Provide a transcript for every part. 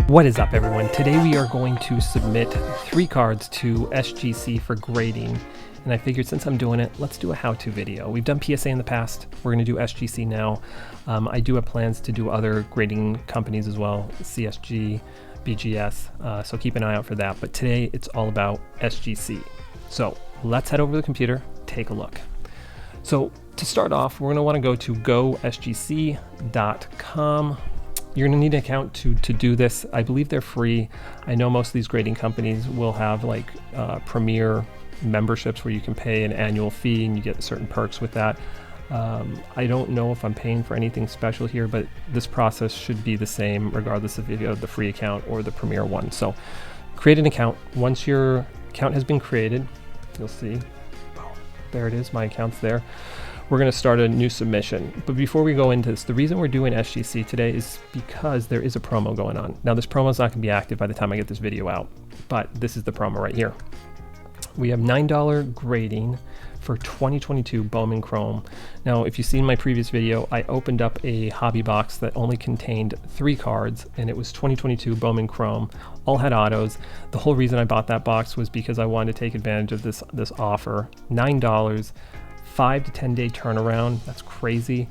What is up, everyone? Today we are going to submit 3 cards to SGC for grading, and I figured since I'm doing it, let's do a how-to video. We've done PSA in the past, we're going to do SGC now. I do have plans to do other grading companies as well, CSG, BGS, so keep an eye out for that. But today it's all about SGC. So let's head over to the computer, take a look. So to start off, we're going to want to go to gosgc.com. You're going to need an account to do this. I believe they're free. I know most of these grading companies will have like premier memberships where you can pay an annual fee and you get certain perks with that. I don't know if I'm paying for anything special here, but this process should be the same regardless if you have the free account or the premier one. So create an account. Once your account has been created, you'll see, oh, there it is, my account's there. We're going to start a new submission. But before we go into this, the reason we're doing SGC today is because there is a promo going on. Now this promo is not going to be active by the time I get this video out, but this is the promo right here. We have $9 grading for 2022 Bowman Chrome. Now, if you've seen my previous video, I opened up a hobby box that only contained 3 cards, and it was 2022 Bowman Chrome. All had autos. The whole reason I bought that box was because I wanted to take advantage of this offer. $9. 5 to 10 day turnaround. That's crazy.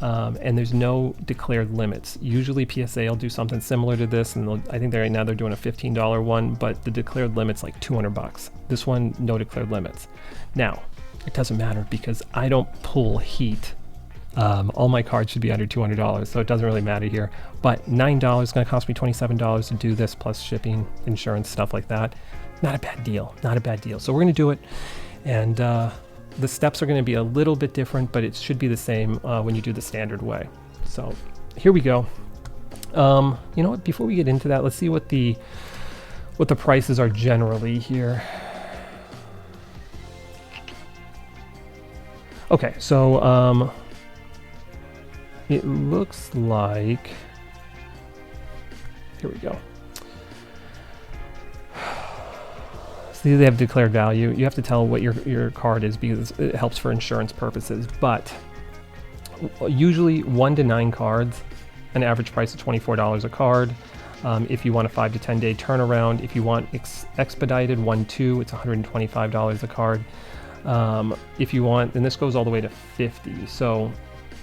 And there's no declared limits. Usually PSA will do something similar to this, and I think right now they're doing a $15 one, but the declared limit's like 200 bucks. This one, no declared limits. Now, it doesn't matter because I don't pull heat. All my cards should be under $200, so it doesn't really matter here. But $9 is going to cost me $27 to do this, plus shipping, insurance, stuff like that. Not a bad deal. Not a bad deal. So we're going to do it, and the steps are going to be a little bit different, but it should be the same when you do the standard way. So here we go. You know what? Before we get into that, let's see what the prices are generally here. Okay, so it looks like, here we go. See, they have declared value. You have to tell what your card is because it helps for insurance purposes. But usually 1 to 9 cards, an average price of $24 a card. If you want a 5 to 10 day turnaround, if you want expedited 1-2, it's $125 a card. If you want, and this goes all the way to 50. So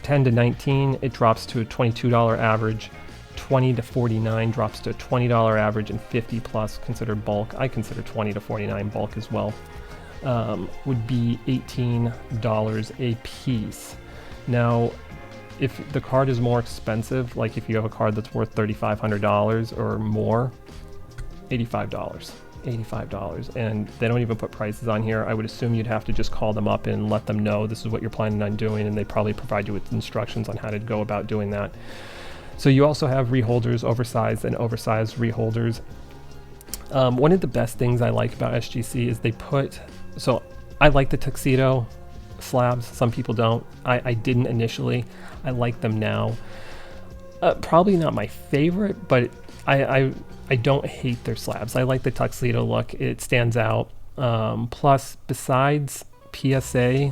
10 to 19, it drops to a $22 average. 20 to 49 drops to a $20 average, and 50 plus considered bulk. I consider 20 to 49 bulk as well. Would be $18 a piece. Now, if the card is more expensive, like if you have a card that's worth $3,500 or more, $85. And they don't even put prices on here. I would assume you'd have to just call them up and let them know this is what you're planning on doing, and they probably provide you with instructions on how to go about doing that. So you also have reholders, oversized and oversized reholders. One of the best things I like about SGC is they put, so I like the tuxedo slabs. Some people don't. I didn't initially. I like them now. Probably not my favorite, but I don't hate their slabs. I like the tuxedo look. It stands out. Plus, besides PSA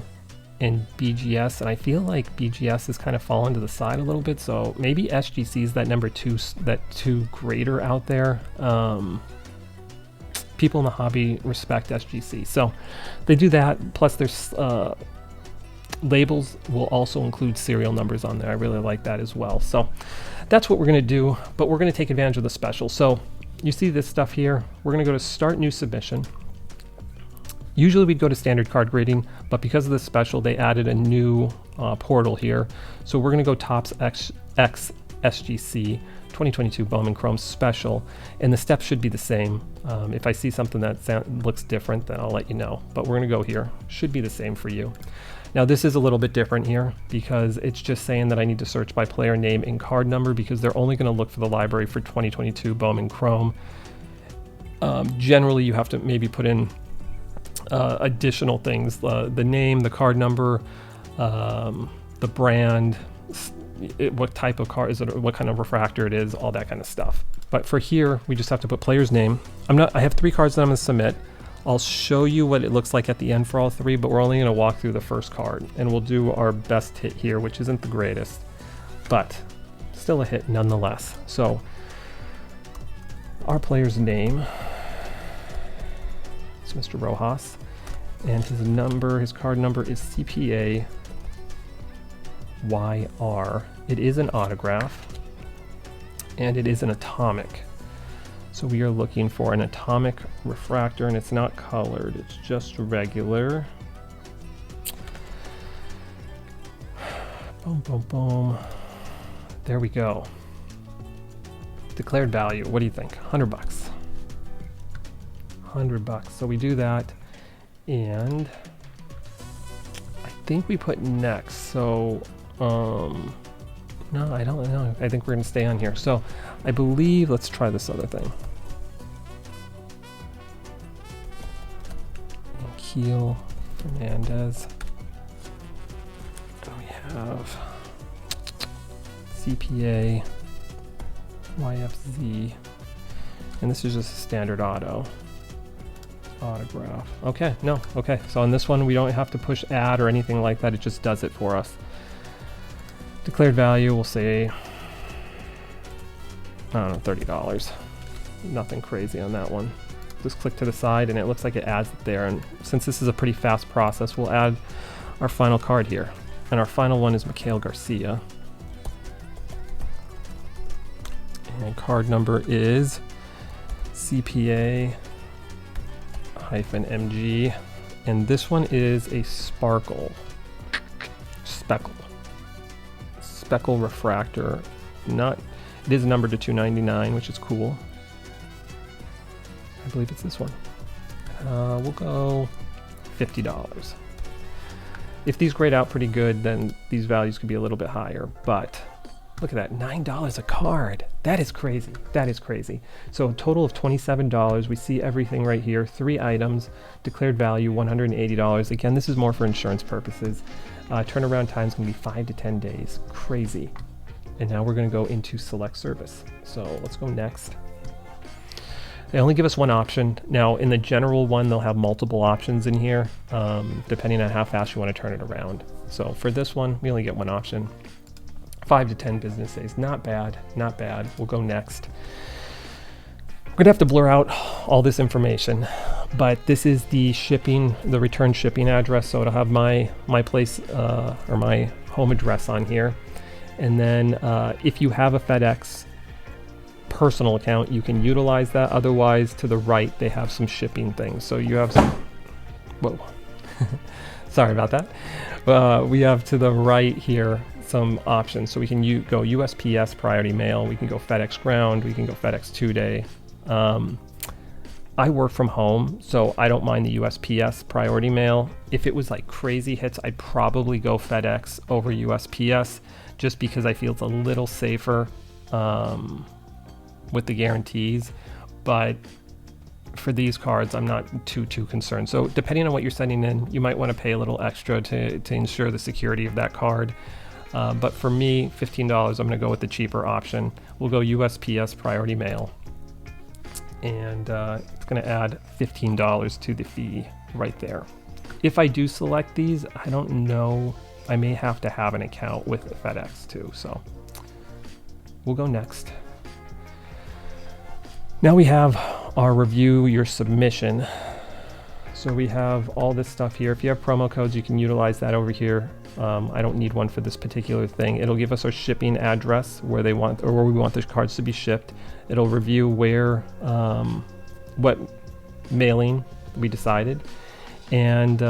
and BGS, and I feel like BGS has kind of fallen to the side a little bit, so maybe SGC is that number 2 grader out there. People in the hobby respect SGC, so they do that. Plus there's labels will also include serial numbers on there. I really like that as well. So that's what we're going to do, but we're going to take advantage of the special. So you see this stuff here. We're going to go to start new submission. Usually we'd go to standard card grading, but because of this special, they added a new portal here. So we're going to go Topps X SGC 2022 Bowman Chrome Special, and the steps should be the same. If I see something that looks different, then I'll let you know. But we're going to go here. Should be the same for you. Now this is a little bit different here because it's just saying that I need to search by player name and card number because they're only going to look for the library for 2022 Bowman Chrome. Generally, you have to maybe put in additional things, the name, the card number, the brand, what type of car is it, what kind of refractor it is, all that kind of stuff. But for here, we just have to put player's name. I have 3 cards that I'm going to submit. I'll show you what it looks like at the end for all 3, but we're only going to walk through the first card, and we'll do our best hit here, which isn't the greatest, but still a hit nonetheless. So Our player's name is Mr. Rojas, and his number, his card number is CPA YR. It is an autograph, and it is an atomic. So we are looking for an atomic refractor, and it's not colored, it's just regular. Boom, boom, boom. There we go. Declared value, what do you think? 100 bucks. 100 bucks. So we do that, and I think we put next. So, no, I don't know. I think we're gonna stay on here. So I believe, let's try this other thing. Keel Fernandez. And we have CPA YFZ, and this is just a standard autograph. Okay, no, okay. So on this one, we don't have to push add or anything like that. It just does it for us. Declared value, we'll say, I don't know, $30. Nothing crazy on that one. Just click to the side, and it looks like it adds it there. And since this is a pretty fast process, we'll add our final card here. And our final one is Mikhail Garcia. And card number is CPA-MG, and this one is a speckle refractor. It is numbered to 299, which is cool. I believe it's this one. We'll go $50. If these grade out pretty good, then these values could be a little bit higher, but look at that, $9 a card. That is crazy. That is crazy. So a total of $27. We see everything right here. 3 items, declared value $180. Again, this is more for insurance purposes. Turnaround time is going to be 5 to 10 days. Crazy. And now we're going to go into select service. So let's go next. They only give us one option. Now in the general one, they'll have multiple options in here, depending on how fast you want to turn it around. So for this one, we only get one option. 5 to 10 business days. Not bad, not bad. We'll go next. We're gonna have to blur out all this information, but this is the shipping, the return shipping address. So it'll have my place or my home address on here. And then if you have a FedEx personal account, you can utilize that. Otherwise, to the right, they have some shipping things. So you have some, whoa, sorry about that. We have to the right here some options. So we can go USPS priority mail, we can go FedEx ground, we can go FedEx 2-day. I work from home, so I don't mind the USPS priority mail. If it was like crazy hits, I'd probably go FedEx over USPS, just because I feel it's a little safer with the guarantees. But for these cards, I'm not too concerned. So depending on what you're sending in, you might want to pay a little extra to ensure the security of that card. But for me, $15, I'm going to go with the cheaper option. We'll go USPS priority mail. And it's going to add $15 to the fee right there. If I do select these, I don't know. I may have to have an account with FedEx too. So we'll go next. Now we have our review your submission. So we have all this stuff here. If you have promo codes, you can utilize that over here. I don't need one for this particular thing. It'll give us our shipping address where they want, or where we want the cards to be shipped. It'll review where, what mailing we decided, and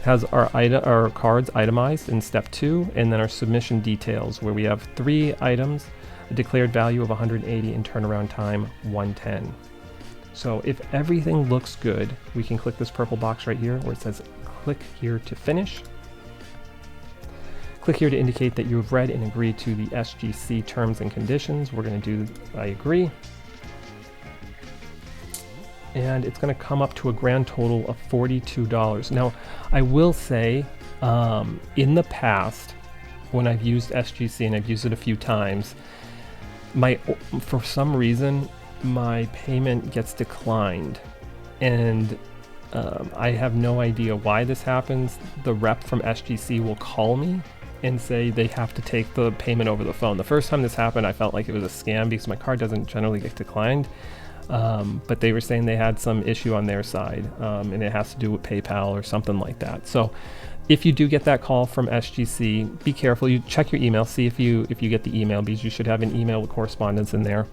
has our cards itemized in step 2, and then our submission details where we have 3 items, a declared value of 180 and turnaround time 110. So if everything looks good, we can click this purple box right here where it says click here to finish. Click here to indicate that you have read and agreed to the SGC terms and conditions. We're going to do I agree. And it's going to come up to a grand total of $42. Now, I will say, in the past, when I've used SGC, and I've used it a few times, for some reason, my payment gets declined. And I have no idea why this happens. The rep from SGC will call me and say they have to take the payment over the phone. The first time this happened, I felt like it was a scam because my card doesn't generally get declined. But they were saying they had some issue on their side, and it has to do with PayPal or something like that. So if you do get that call from SGC, be careful. You check your email, see if you get the email, because you should have an email with correspondence in there.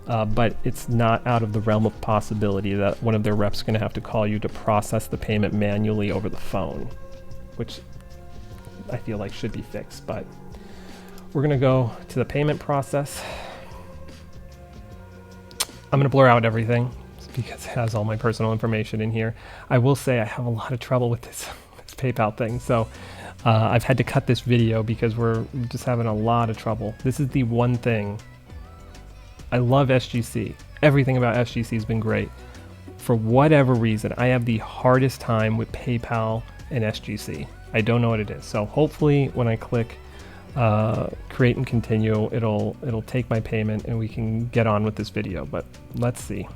But it's not out of the realm of possibility that one of their reps is going to have to call you to process the payment manually over the phone, which I feel like should be fixed. But we're going to go to the payment process. I'm going to blur out everything because it has all my personal information in here. I will say I have a lot of trouble with this PayPal thing. So I've had to cut this video because we're just having a lot of trouble. This is the one thing. I love SGC. Everything about SGC has been great. For whatever reason, I have the hardest time with PayPal and SGC. I don't know what it is. So hopefully when I click create and continue, it'll take my payment and we can get on with this video, but let's see.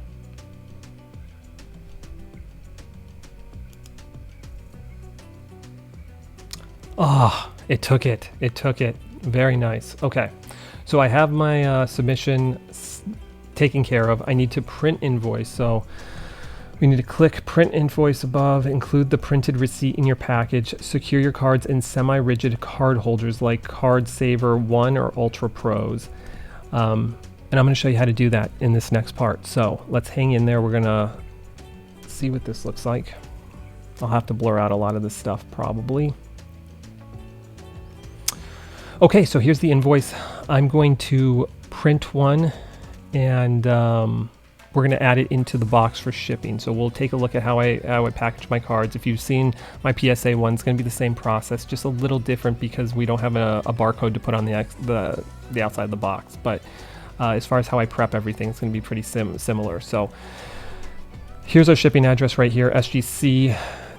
Oh, it took it very nice. Okay, so I have my submission taken care of. I need to print invoice, so we need to click print invoice above, include the printed receipt in your package, secure your cards in semi-rigid card holders like Card Saver 1 or Ultra Pros. And I'm going to show you how to do that in this next part. So let's hang in there. We're going to see what this looks like. I'll have to blur out a lot of this stuff probably. Okay, so here's the invoice. I'm going to print one and we're going to add it into the box for shipping. So we'll take a look at how I package my cards. If you've seen my PSA one, it's going to be the same process, just a little different because we don't have a barcode to put on the outside of the box. But as far as how I prep everything, it's going to be pretty similar. So here's our shipping address right here, SGC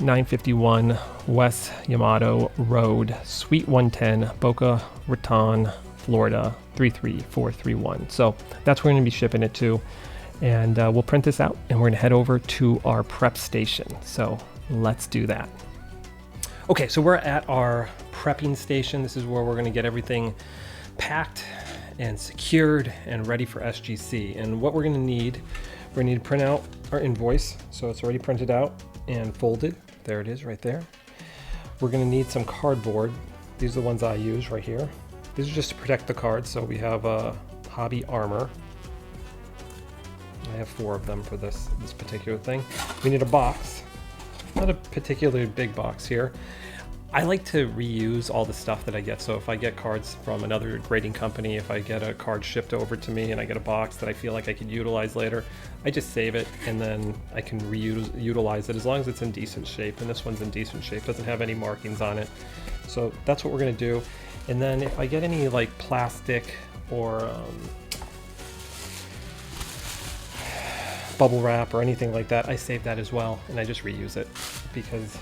951 West Yamato Road, Suite 110, Boca Raton, Florida 33431. So that's where we're going to be shipping it to. And we'll print this out and we're going to head over to our prep station. So let's do that. Okay, so we're at our prepping station. This is where we're going to get everything packed and secured and ready for SGC. And what we're going to need, we're going to need to print out our invoice. So it's already printed out and folded. There it is right there. We're going to need some cardboard. These are the ones I use right here. These are just to protect the cards. So we have a Hobby Armor. I have 4 of them for this particular thing. We need a box, not a particularly big box here. I like to reuse all the stuff that I get. So if I get cards from another grading company, if I get a card shipped over to me and I get a box that I feel like I could utilize later, I just save it and then I can utilize it as long as it's in decent shape. And this one's in decent shape, doesn't have any markings on it. So that's what we're gonna do. And then if I get any like plastic or bubble wrap or anything like that, I save that as well and I just reuse it because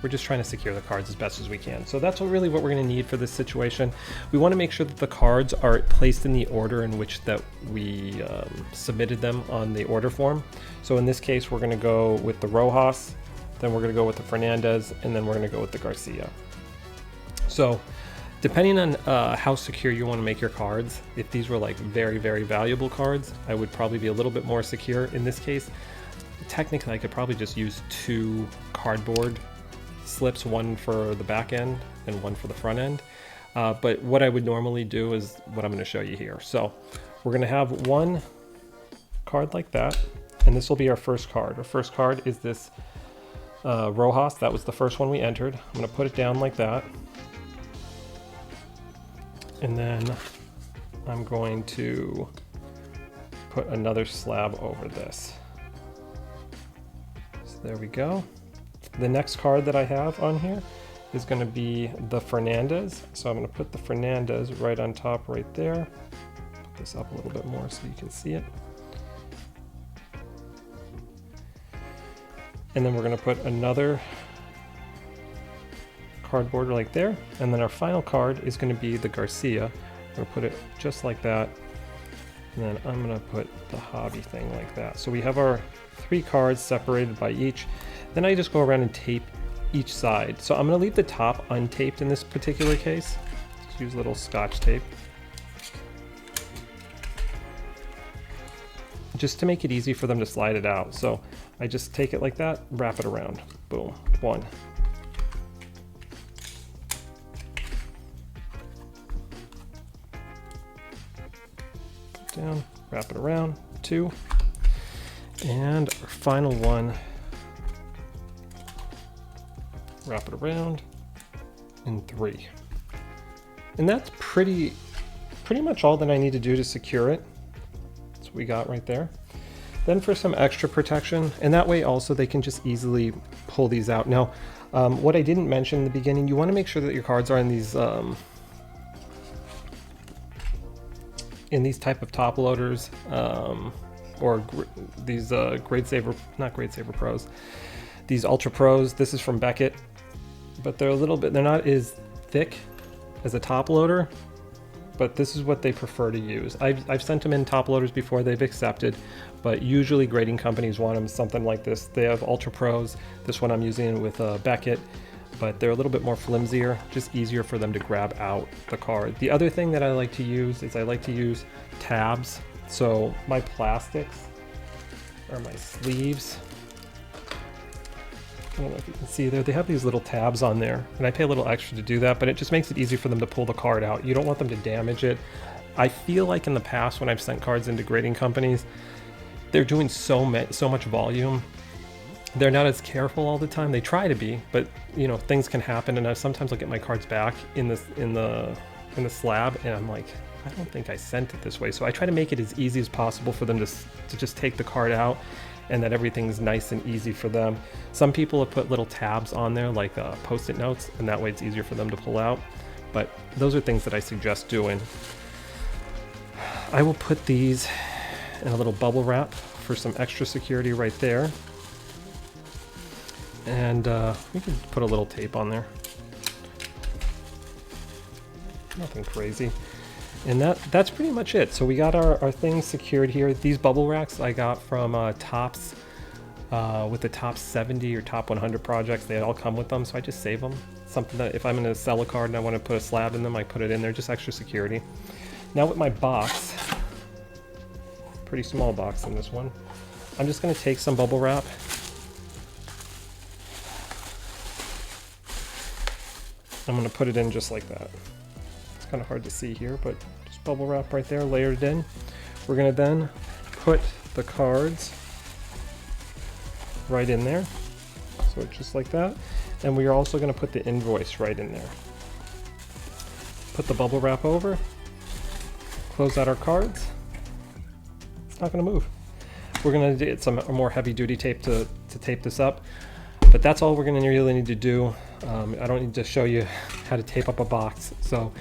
we're just trying to secure the cards as best as we can. So that's really what we're going to need for this situation. We want to make sure that the cards are placed in the order in which that we submitted them on the order form. So in this case, we're going to go with the Rojas, then we're going to go with the Fernandez, and then we're going to go with the Garcia. So depending on how secure you want to make your cards, if these were like very, very valuable cards, I would probably be a little bit more secure. In this case, technically I could probably just use 2 cardboard slips, one for the back end and one for the front end. But what I would normally do is what I'm going to show you here. So we're going to have one card like that, and this will be our first card. Our first card is this Rojas. That was the first one we entered. I'm going to put it down like that. And then I'm going to put another slab over this. So there we go. The next card that I have on here is going to be the Fernandez. So I'm going to put the Fernandez right on top right there. Put this up a little bit more so you can see it. And then we're going to put another cardboard like there. And then our final card is going to be the Garcia. I'm going to put it just like that. And then I'm going to put the hobby thing like that. So we have our 3 cards separated by each. Then I just go around and tape each side. So I'm going to leave the top untaped in this particular case. Just use a little Scotch tape. Just to make it easy for them to slide it out. So I just take it like that, wrap it around. Boom, 1. Down, wrap it around, 2. And our final one, wrap it around, and 3. And that's pretty much all that I need to do to secure it. That's what we got right there. Then for some extra protection, and that way also they can just easily pull these out. Now, what I didn't mention in the beginning, you want to make sure that your cards are in these type of top loaders, or these not Great Saver Pros, these Ultra Pros. This is from Beckett, but they're not as thick as a top loader, but this is what they prefer to use. I've sent them in top loaders before, they've accepted, but usually grading companies want them something like this. They have Ultra Pros. This one I'm using with Beckett, but they're a little bit more flimsier, just easier for them to grab out the card. The other thing that I like to use is I like to use tabs. So my plastics or my sleeves, I don't know if you can see there, they have these little tabs on there, and I pay a little extra to do that, but it just makes it easy for them to pull the card out. You don't want them to damage it. I feel like in the past when I've sent cards into grading companies, they're doing so much volume. They're not as careful all the time. They try to be, but you know, things can happen, and sometimes I'll get my cards back in the slab, and I'm like, I don't think I sent it this way. So I try to make it as easy as possible for them to just take the card out, and that everything's nice and easy for them. Some people have put little tabs on there, like post-it notes, and that way it's easier for them to pull out. But those are things that I suggest doing. I will put these in a little bubble wrap for some extra security right there. And we can put a little tape on there. Nothing crazy. And that's pretty much it. So we got our things secured here. These bubble racks I got from Tops, with the top 70 or top 100 projects. They all come with them, so I just save them. Something that if I'm going to sell a card and I want to put a slab in them, I put it in there, just extra security. Now with my box, pretty small box in this one, I'm just going to take some bubble wrap. I'm going to put it in just like that. It's kind of hard to see here, but just bubble wrap right there, layered it in. We're going to then put the cards right in there. So just like that. And we are also going to put the invoice right in there. Put the bubble wrap over, close out our cards. It's not going to move. We're going to get some more heavy duty tape to tape this up, but that's all we're going to really need to do. I don't need to show you how to tape up a box, so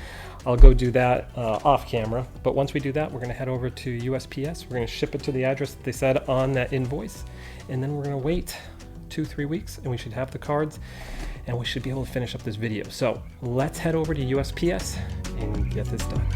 I'll go do that off camera. But once we do that, we're going to head over to USPS. We're going to ship it to the address that they said on that invoice, and then we're going to wait 2-3 weeks, and we should have the cards, and we should be able to finish up this video. So let's head over to USPS and get this done.